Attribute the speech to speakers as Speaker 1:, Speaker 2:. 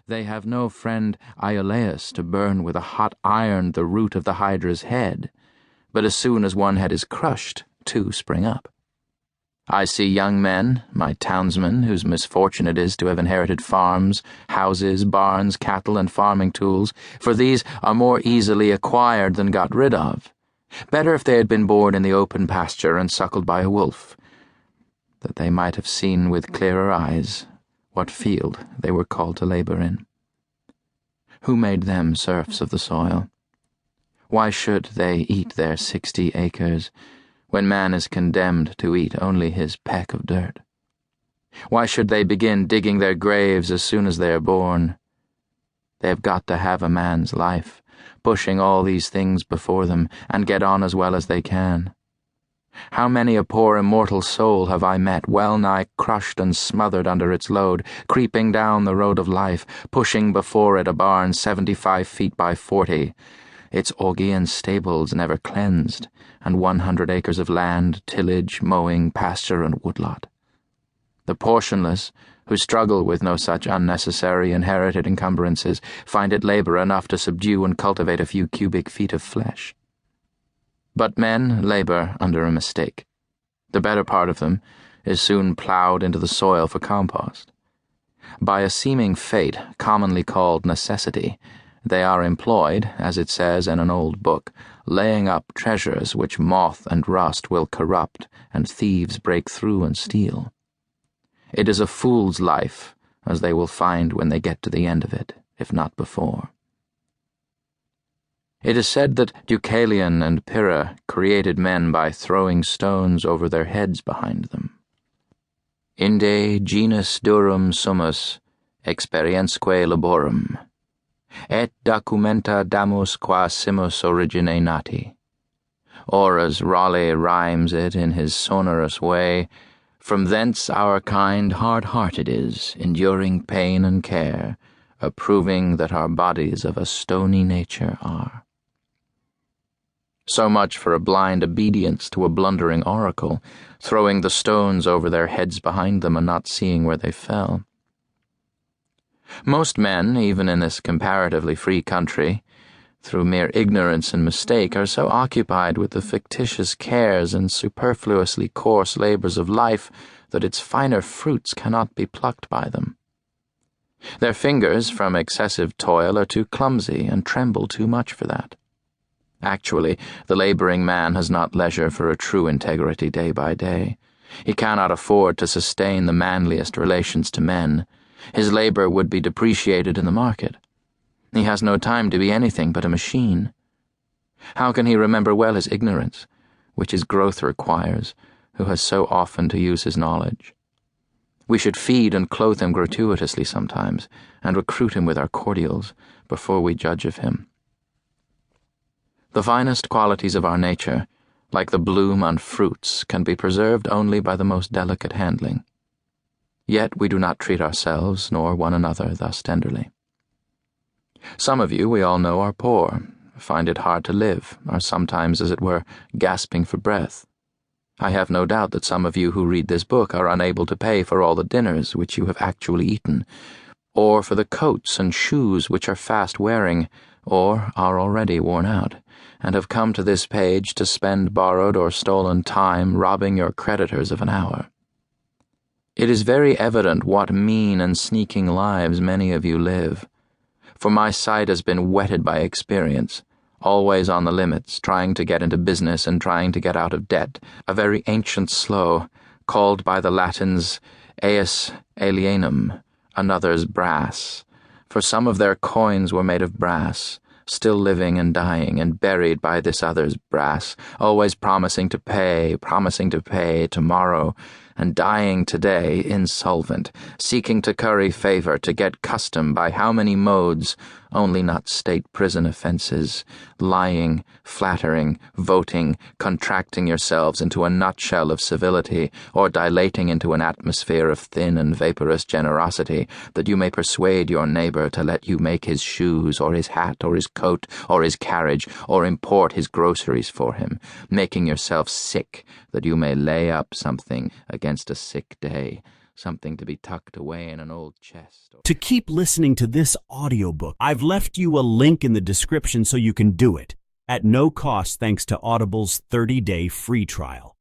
Speaker 1: They have no friend Iolaus to burn with a hot iron the root of the hydra's head, but as soon as one head is crushed, two spring up. I see young men, my townsmen, whose misfortune it is to have inherited farms, houses, barns, cattle, and farming tools, for these are more easily acquired than got rid of. Better if they had been born in the open pasture and suckled by a wolf, that they might have seen with clearer eyes what field they were called to labor in. Who made them serfs of the soil? Why should they eat their 60 acres, when man is condemned to eat only his peck of dirt? Why should they begin digging their graves as soon as they are born? They have got to have a man's life, pushing all these things before them, and get on as well as they can. How many a poor immortal soul have I met, well-nigh crushed and smothered under its load, creeping down the road of life, pushing before it a barn 75 feet by 40, its Augean stables never cleansed, and 100 acres of land, tillage, mowing, pasture, and woodlot. The portionless, who struggle with no such unnecessary inherited encumbrances, find it labor enough to subdue and cultivate a few cubic feet of flesh. But men labor under a mistake. The better part of them is soon plowed into the soil for compost. By a seeming fate, commonly called necessity, they are employed, as it says in an old book, laying up treasures which moth and rust will corrupt and thieves break through and steal. It is a fool's life, as they will find when they get to the end of it, if not before. It is said that Deucalion and Pyrrha created men by throwing stones over their heads behind them. Inde genus durum sumus, experiensque laborum, et documenta damus qua simus origine nati. Or, as Raleigh rhymes it in his sonorous way, from thence our kind hard-hearted is, enduring pain and care, approving that our bodies of a stony nature are. So much for a blind obedience to a blundering oracle, throwing the stones over their heads behind them and not seeing where they fell. Most men, even in this comparatively free country, through mere ignorance and mistake, are so occupied with the fictitious cares and superfluously coarse labors of life that its finer fruits cannot be plucked by them. Their fingers, from excessive toil, are too clumsy and tremble too much for that. Actually, the laboring man has not leisure for a true integrity day by day. He cannot afford to sustain the manliest relations to men. His labor would be depreciated in the market. He has no time to be anything but a machine. How can he remember well his ignorance, which his growth requires, who has so often to use his knowledge? We should feed and clothe him gratuitously sometimes, and recruit him with our cordials, before we judge of him. The finest qualities of our nature, like the bloom on fruits, can be preserved only by the most delicate handling. Yet we do not treat ourselves nor one another thus tenderly. Some of you, we all know, are poor, find it hard to live, are sometimes, as it were, gasping for breath. I have no doubt that some of you who read this book are unable to pay for all the dinners which you have actually eaten, or for the coats and shoes which are fast wearing, or are already worn out, and have come to this page to spend borrowed or stolen time robbing your creditors of an hour. It is very evident what mean and sneaking lives many of you live, for my sight has been whetted by experience, always on the limits, trying to get into business and trying to get out of debt, a very ancient slow, called by the Latins eus alienum, another's brass, for some of their coins were made of brass, still living and dying and buried by this other's brass, always promising to pay tomorrow, and dying today insolvent, seeking to curry favor, to get custom by how many modes, only not state prison offenses, lying, flattering, voting, contracting yourselves into a nutshell of civility, or dilating into an atmosphere of thin and vaporous generosity, that you may persuade your neighbor to let you make his shoes, or his hat, or his coat, or his carriage, or import his groceries for him, making yourself sick, that you may lay up something against a sick day, something to be tucked away in an old chest.
Speaker 2: To keep listening to this audiobook, I've left you a link in the description so you can do it, at no cost thanks to Audible's 30-day free trial.